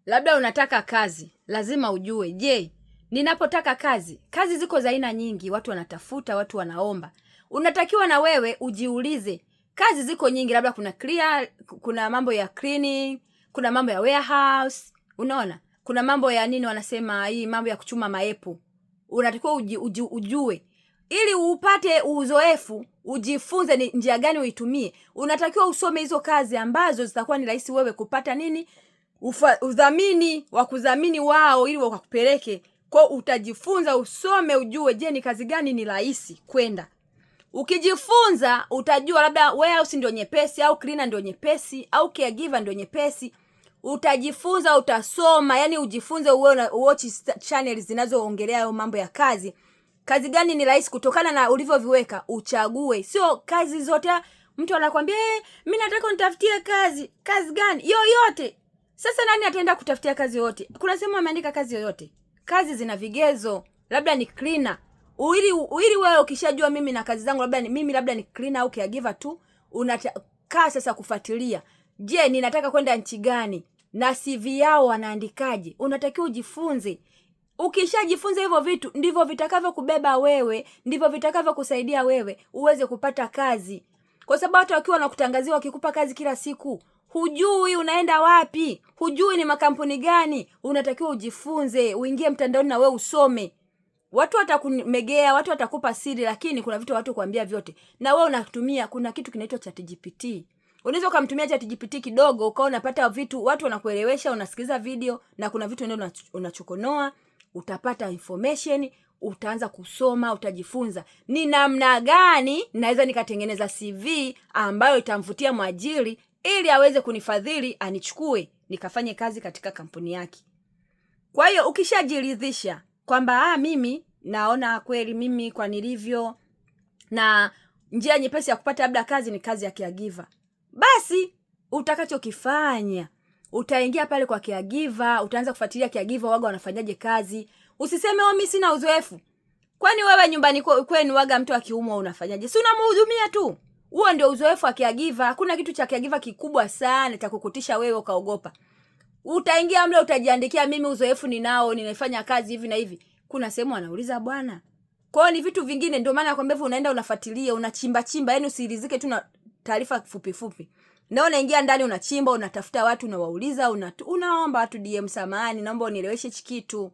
Labda unataka kazi, lazima ujue, je, ninapotaka kazi ziko za aina nyingi, watu wanatafuta, watu wanaomba. Unatakiwa na wewe ujiulize, kazi ziko nyingi, labda kuna mambo ya cleaning, kuna mambo ya warehouse, unaona? Kuna mambo ya nini wanasema hii mambo ya kuchuma maepo. Unatakiwa ujue. Ili upate uzoefu, ujifunze ni njia gani uitumie. Unatakiwa usome hizo kazi ambazo zitakuwa ni rahisi wewe kupata nini? Udhamini, wakudhamini wao ili wakupeleke. Kwa utajifunza, usome, ujue je ni kazi gani ni rahisi kwenda. Ukijifunza utajua labda warehouse ndio nyepesi au cleaner ndio nyepesi au caregiver ndio nyepesi. Utajifunza, utasoma, yani ujifunze uwe na watch channels zinazoongelea hayo mambo ya kazi. Kazi gani ni rahisi kutokana na ulivyoviweka, uchague. Sio kazi zote mtu anakuambia mimi nataka nitafutie kazi. Kazi gani? Yoyote. Sasa nani ataenda kutafutia kazi yote? Kuna sehemu ameandika kazi yoyote. Kazi zina vigezo. Labda ni cleaner. Uili wewe ukishajua mimi na kazi zangu labda ni cleaner au caregiver tu, unakaa sasa kufuatilia. Je, ninataka kwenda nchi gani? Na CV yao wanaandikaje? Unatakiwa ujifunze. Ukishajifunza hivyo vitu ndivyo vitakavyo kubeba wewe, ndivyo vitakavyo kusaidia wewe uweze kupata kazi. Kwa sababu watu wakiwa wanakutangazia wakikupa kazi kila siku, hujui unaenda wapi, hujui ni makampuni gani. Unatakiwa ujifunze, uingie mtandaoni na wewe usome. Watu watakumegea, watu watakupa siri, lakini kuna vitu watu kuambia vyote. Na wewe unatumia, kuna kitu kinaitwa ChatGPT. Unaweza kumtumia ChatGPT kidogo ukaona unapata vitu, watu wanakuelewesha, unasikiliza video na kuna vitu ndio unachokonoa, utapata information, utaanza kusoma, utajifunza ni namna gani naweza nikatengeneza CV ambayo itamvutia mwajiri ili aweze kunifadhili anichukue nikafanye kazi katika kampuni yake. Kwa hiyo ukishajiridhisha kwamba mimi naona kweli mimi kwa nilivyo na njia nyepesi ya kupata labda kazi ni kazi ya caregiver, basi utakachokifanya utaingia pale kwa caregiver, utaanza kufuatilia caregiver waga wanafanyaje kazi. Usiseme mimi sina uzoefu. Kwani wewe nyumbani kwenu waga mtu akiumwa unafanyaje? Si unamhudumia tu. Huo ndio uzoefu wa caregiver. Hakuna kitu cha caregiver kikubwa sana cha kukutisha wewe ukaogopa. Utaingia mle utajiandikia mimi uzoefu ninao, ninafanya kazi hivi na hivi. Kuna sehemu anauliza bwana. Kwa hiyo ni vitu vingine, ndio maana nakwambia unaenda unafuatilia, unachimba, yani usiridhike tu na taarifa fupi. Na unaingia ndani unachimba, unatafuta watu unawauliza, unaomba watu DM, samahani naomba unieleweshe kitu.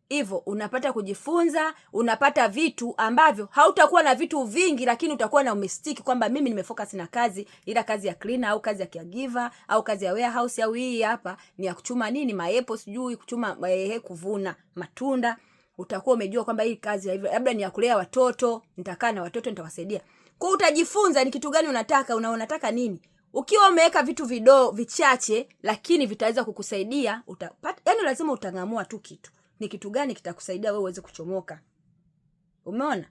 Hivyo unapata kujifunza, unapata vitu ambavyo hautakuwa na vitu vingi, lakini utakuwa na umestiki kwamba mimi nimefocus na kazi, ila kazi ya cleaner au kazi ya caregiver au kazi ya warehouse au hii hapa ni ya kuchuma nini maepo, sijui kuchuma kuvuna matunda. Utakuwa umejua kwamba hii kazi labda ni ya kulea watoto, nitakaa na watoto nitawasaidia. Kwa utajifunza ni kitu gani unataka, unataka nini. Ukiwa umeweka vitu vichache lakini vitaweza kukusaidia, utapata, yani lazima utangamua tu kitu. Ni kitu gani kitakusaidia wewe uweze kuchomoka. Umeona?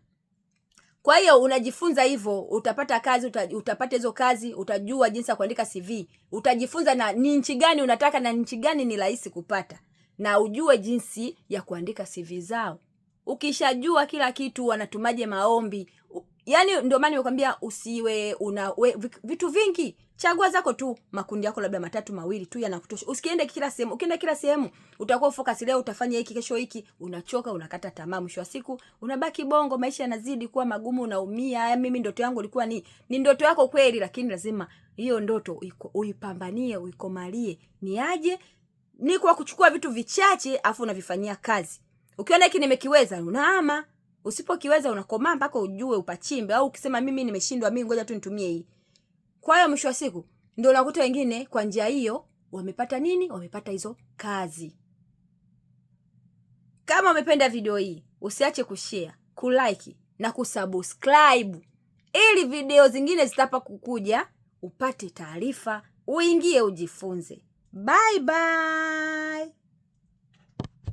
Kwa hiyo unajifunza hivyo, utapata kazi, utapata hizo kazi, utajua jinsi ya kuandika CV. Utajifunza na ni nchi gani unataka na nchi gani ni rahisi kupata. Na ujue jinsi ya kuandika CV zao. Ukishajua kila kitu wanatumaje maombi. Yani ndio maana nimekwambia usiwe vitu vingi. Chagua zako tu makundi yako labda 3 2 tu yanakutosha. Usikiende kila sehemu. Ukienda kila sehemu utakuwa focus leo utafanya hiki kesho hiki, unachoka, unakata tamaa, mwisho wa siku unabaki bongo, maisha yanazidi kuwa magumu, unaumia. Mimi ndoto yangu ilikuwa ni ndoto yako kweli, lakini lazima hiyo ndoto uipambanie, uikomalie. Ni aje? Ni kwa kuchukua vitu vichache afu unavifanyia kazi. Ukiona hiki nimekiweza unaama, usipokiweza unakomaa mpaka ujue upachimbe, au ukisema mimi nimeshindwa, mimi ngoja tu nitumie hii. Kwa hiyo mwisho wa siku ndio unakuta wengine kwa njia hiyo wamepata nini? Wamepata hizo kazi. Kama umependa video hii, usiache kushare, kulike na kusubscribe ili video zingine zitapa kukuja upate taarifa, uingie ujifunze. Bye bye.